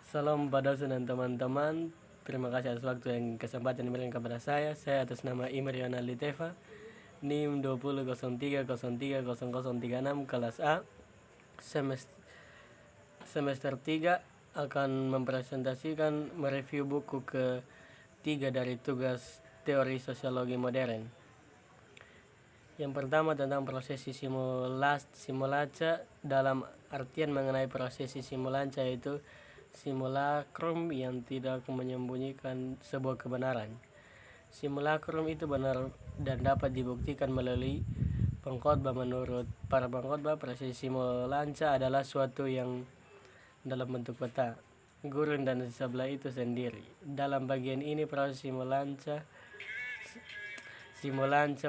Salam pada dan teman-teman. Terima kasih atas waktu yang kesempatan diberikan kepada saya. Saya atas nama Imrian Aliteva, NIM 2003030036 kelas A, semester 3 akan mempresentasikan mereview buku ketiga dari tugas teori sosiologi modern. Yang pertama tentang prosesi simulaca dalam artian mengenai prosesi simulaca, yaitu simulacrum yang tidak menyembunyikan sebuah kebenaran. Simulacrum itu benar dan dapat dibuktikan melalui pengkhotbah. Menurut para pengkhotbah, prosesi simulaca adalah suatu yang dalam bentuk peta, gurun dan sebelah itu sendiri. Dalam bagian ini, proses simulaca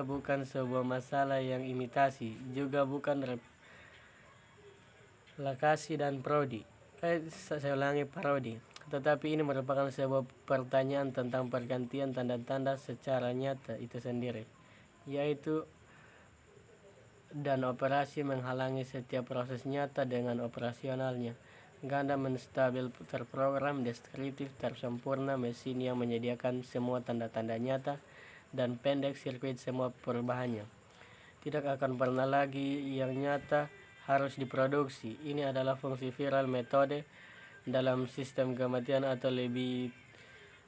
bukan sebuah masalah yang imitasi, juga bukan replikasi dan parodi. Tetapi ini merupakan sebuah pertanyaan tentang pergantian tanda-tanda secara nyata itu sendiri, yaitu dan operasi menghalangi setiap proses nyata dengan operasionalnya. Ganda menstabil, terprogram, deskriptif, tersempurna, mesin yang menyediakan semua tanda-tanda nyata, dan pendek sirkuit semua perubahannya. Tidak akan pernah lagi yang nyata harus diproduksi. Ini adalah fungsi viral metode dalam sistem kematian, atau lebih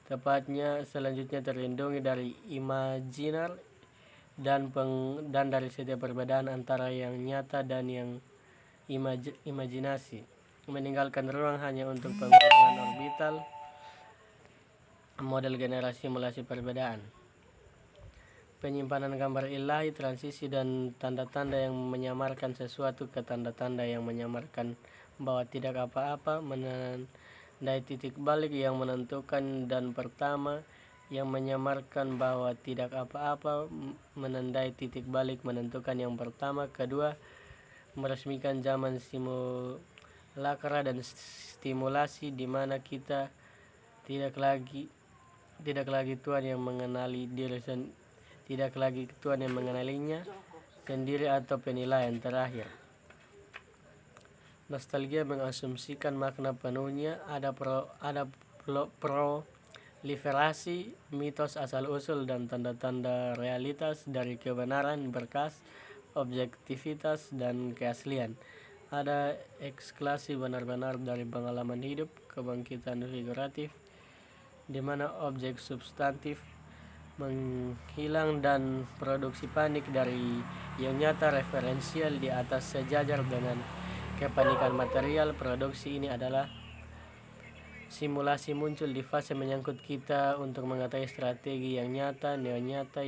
tepatnya selanjutnya terlindungi dari imajinar dan dari setiap perbedaan antara yang nyata dan yang imajinasi, meninggalkan ruang hanya untuk pengulangan orbital model generasi simulasi perbedaan. Penyimpanan gambar ilahi, transisi, dan tanda-tanda yang menyamarkan sesuatu ke tanda-tanda yang menyamarkan bahwa tidak apa-apa, menandai titik balik yang menentukan, dan pertama yang menyamarkan bahwa tidak apa-apa, menandai titik balik menentukan yang pertama. Kedua, meresmikan zaman simulakra dan stimulasi, di mana kita tidak lagi Tuhan yang mengenali diri sendiri, tidak lagi Tuhan yang mengenalinya sendiri, atau penilaian terakhir. Nostalgia mengasumsikan makna penuhnya. Ada proliferasi mitos asal-usul dan tanda-tanda realitas dari kebenaran, berkas, objektivitas, dan keaslian. Ada eksklasi benar-benar dari pengalaman hidup, kebangkitan figuratif, di mana objek substantif menghilang, dan produksi panik dari yang nyata referensial di atas sejajar dengan kepanikan material. Produksi ini adalah simulasi muncul di fase menyangkut kita untuk mengetahui strategi yang nyata, neonyata,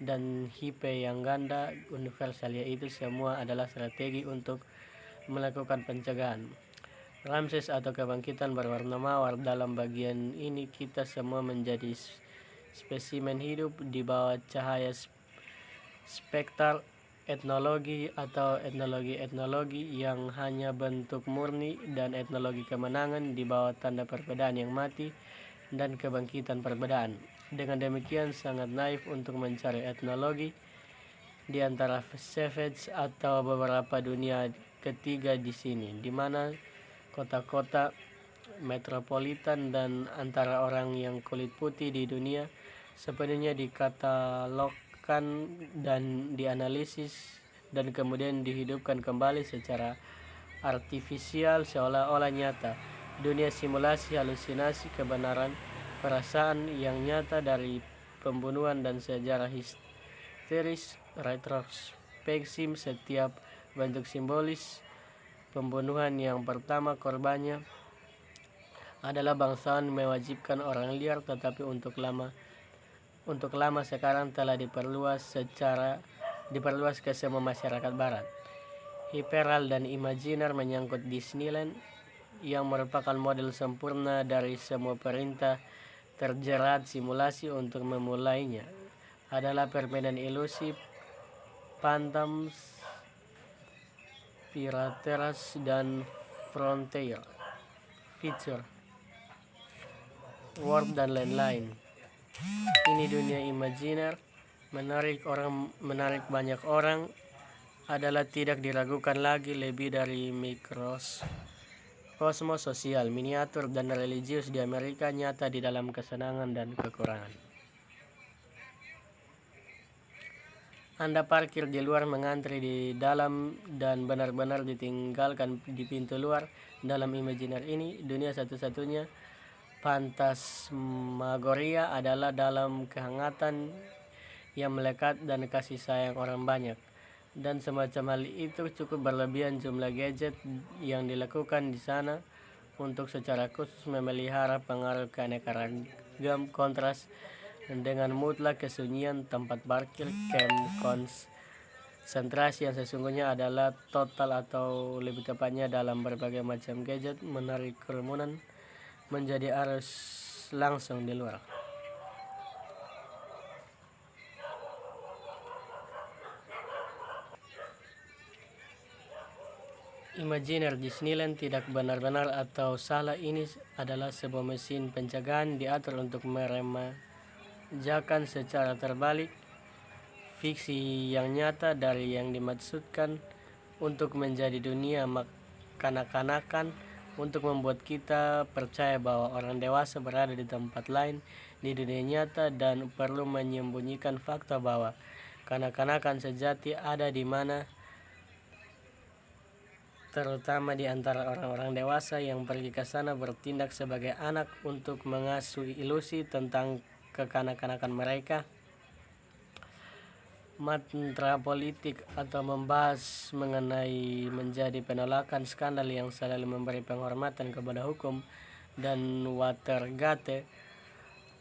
dan hipe yang ganda universal, yaitu semua adalah strategi untuk melakukan pencegahan. Ramses atau kebangkitan berwarna mawar. Dalam bagian ini kita semua menjadi spesimen hidup di bawah cahaya spektral etnologi, atau etnologi yang hanya bentuk murni, dan etnologi kemenangan di bawah tanda perbedaan yang mati dan kebangkitan perbedaan. Dengan demikian sangat naif untuk mencari etnologi di antara savage atau beberapa dunia ketiga di sini, di mana kota-kota metropolitan dan antara orang yang kulit putih di dunia sepenuhnya dikatalogkan dan dianalisis dan kemudian dihidupkan kembali secara artifisial seolah-olah nyata. Dunia simulasi, halusinasi, kebenaran, perasaan yang nyata dari pembunuhan dan sejarah histeris, retrospeksi setiap bentuk simbolis pembunuhan. Yang pertama, korbannya adalah bangsawan mewajibkan orang liar, tetapi untuk lama sekarang telah diperluas ke semua masyarakat barat. Hiperal dan imajiner menyangkut Disneyland, yang merupakan model sempurna dari semua perintah terjerat simulasi untuk memulainya, adalah permainan ilusi, phantoms, pirateras, dan frontier, feature, world, dan lain-lain. Ini dunia imajiner menarik banyak orang adalah tidak diragukan lagi lebih dari Kosmos sosial, miniatur, dan religius di Amerika nyata di dalam kesenangan dan kekurangan. Anda parkir di luar, mengantri di dalam, dan benar-benar ditinggalkan di pintu luar. Dalam imajiner ini, dunia satu-satunya fantasmagoria adalah dalam kehangatan yang melekat dan kasih sayang orang banyak. Dan semacam hal itu cukup berlebihan jumlah gadget yang dilakukan di sana untuk secara khusus memelihara pengaruh keanekaragam kontras dengan mutlak kesunyian tempat parkir. Camp konsentrasi yang sesungguhnya adalah total, atau lebih tepatnya dalam berbagai macam gadget menarik kerumunan menjadi arus langsung di luar. Imajiner Disneyland tidak benar-benar atau salah. Ini adalah sebuah mesin pencegahan diatur untuk meremajakan secara terbalik fiksi yang nyata dari yang dimaksudkan untuk menjadi dunia kanak-kanakan, untuk membuat kita percaya bahwa orang dewasa berada di tempat lain di dunia nyata dan perlu menyembunyikan fakta bahwa kanak-kanakan sejati ada di mana, terutama di antara orang-orang dewasa yang pergi ke sana bertindak sebagai anak untuk mengasuh ilusi tentang kekanak-kanakan mereka. Mantra politik atau membahas mengenai menjadi penolakan skandal yang selalu memberi penghormatan kepada hukum dan Watergate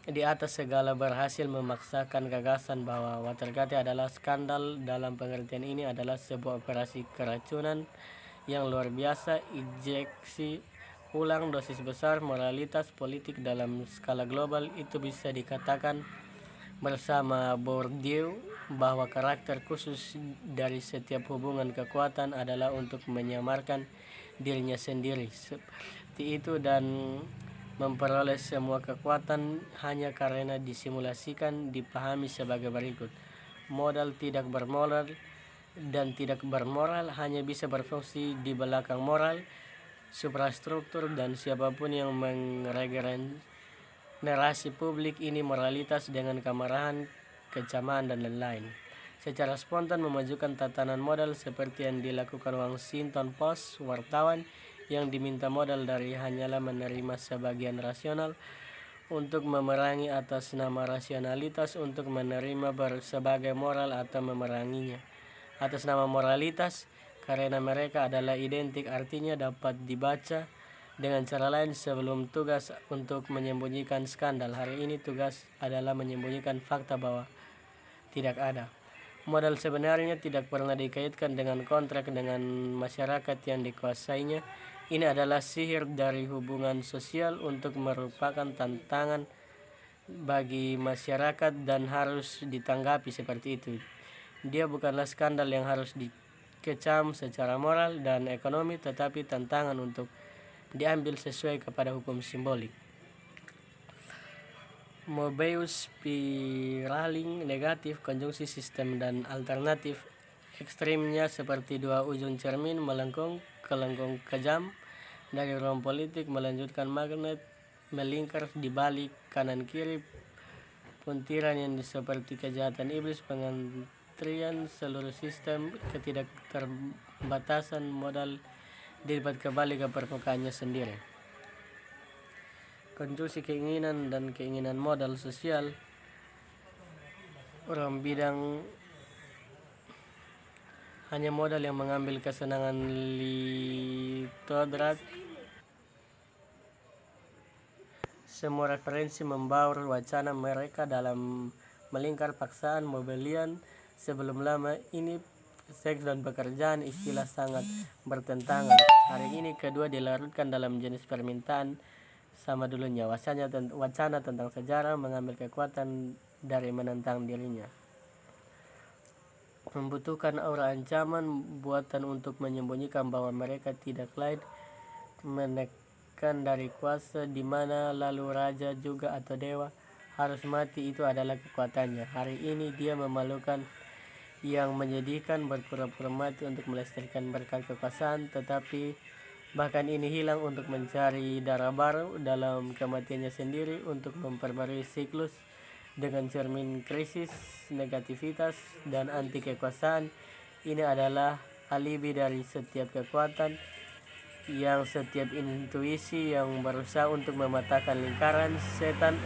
di atas segala berhasil memaksakan gagasan bahwa Watergate adalah skandal. Dalam pengertian ini adalah sebuah operasi keracunan yang luar biasa, injeksi ulang dosis besar moralitas politik dalam skala global. Itu bisa dikatakan bersama Bourdieu bahwa karakter khusus dari setiap hubungan kekuatan adalah untuk menyamarkan dirinya sendiri seperti itu dan memperoleh semua kekuatan hanya karena disimulasikan. Dipahami sebagai berikut: modal tidak bermoral dan tidak bermoral hanya bisa berfungsi di belakang moral, suprastruktur, dan siapapun yang meregenerasi publik ini moralitas dengan kemarahan, kecaman, dan lain-lain. Secara spontan memajukan tatanan modal seperti yang dilakukan Washington Post. Wartawan yang diminta modal dari hanyalah menerima sebagian rasional untuk memerangi atas nama rasionalitas, untuk menerima sebagai moral atau memeranginya atas nama moralitas, karena mereka adalah identik, artinya dapat dibaca dengan cara lain. Sebelum tugas untuk menyembunyikan skandal, hari ini tugas adalah menyembunyikan fakta bahwa tidak ada. Modal sebenarnya tidak pernah dikaitkan dengan kontrak dengan masyarakat yang dikuasainya. Ini adalah sihir dari hubungan sosial untuk merupakan tantangan bagi masyarakat dan harus ditanggapi seperti itu. Dia bukanlah skandal yang harus dikecam secara moral dan ekonomi, tetapi tantangan untuk diambil sesuai kepada hukum simbolik. Mobius spiraling negatif, konjungsi sistem dan alternatif ekstrimnya seperti dua ujung cermin melengkung kejam dari ruang politik, melanjutkan magnet melingkar di balik kanan kiri, puntiran yang seperti kejahatan iblis, pengantrian seluruh sistem, ketidakterbatasan modal dilipat kembali ke permukaannya sendiri. Konjungsi keinginan dan keinginan modal sosial, orang bidang hanya modal yang mengambil kesenangan litodrat. Semua referensi membaur wacana mereka dalam melingkar paksaan Mobilian. Sebelum lama ini seks dan pekerjaan istilah sangat bertentangan. Hari ini kedua dilarutkan dalam jenis permintaan sama dulunya. Wacana tentang sejarah mengambil kekuatan dari menentang dirinya, membutuhkan aura ancaman buatan untuk menyembunyikan bahwa mereka tidak lain menekan dari kuasa, di mana lalu raja juga atau dewa harus mati. Itu adalah kekuatannya. Hari ini dia memalukan yang menyedihkan, berpura-pura mati untuk melestarikan berkat kekuasaan, tetapi Bahkan ini hilang untuk mencari darah baru dalam kematiannya sendiri untuk memperbarui siklus dengan cermin krisis, negativitas, dan anti kekuasaan. Ini adalah alibi dari setiap kekuatan yang setiap intuisi yang berusaha untuk mematahkan lingkaran setan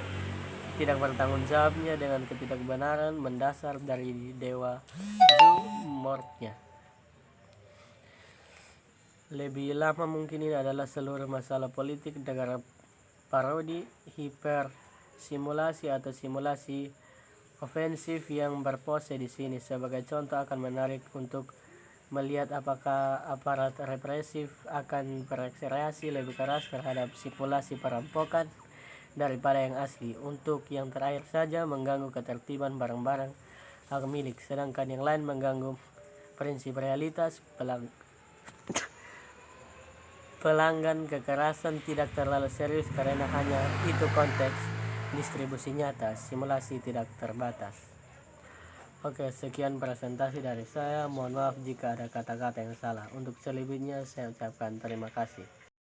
tidak bertanggung jawabnya dengan ketidakbenaran mendasar dari dewa Zumortnya. Lebih lama mungkin ini adalah seluruh masalah politik negara parodi, hiper simulasi atau simulasi ofensif yang berpose di sini. Sebagai contoh akan menarik untuk melihat apakah aparat represif akan bereaksi lebih keras terhadap simulasi perampokan daripada yang asli. Untuk yang terakhir saja mengganggu ketertiban barang-barang hak milik, sedangkan yang lain mengganggu prinsip realitas. Pelanggan kekerasan tidak terlalu serius karena hanya itu konteks distribusi nyata, simulasi tidak terbatas. Oke, sekian presentasi dari saya. Mohon maaf jika ada kata-kata yang salah. Untuk selebihnya saya ucapkan terima kasih.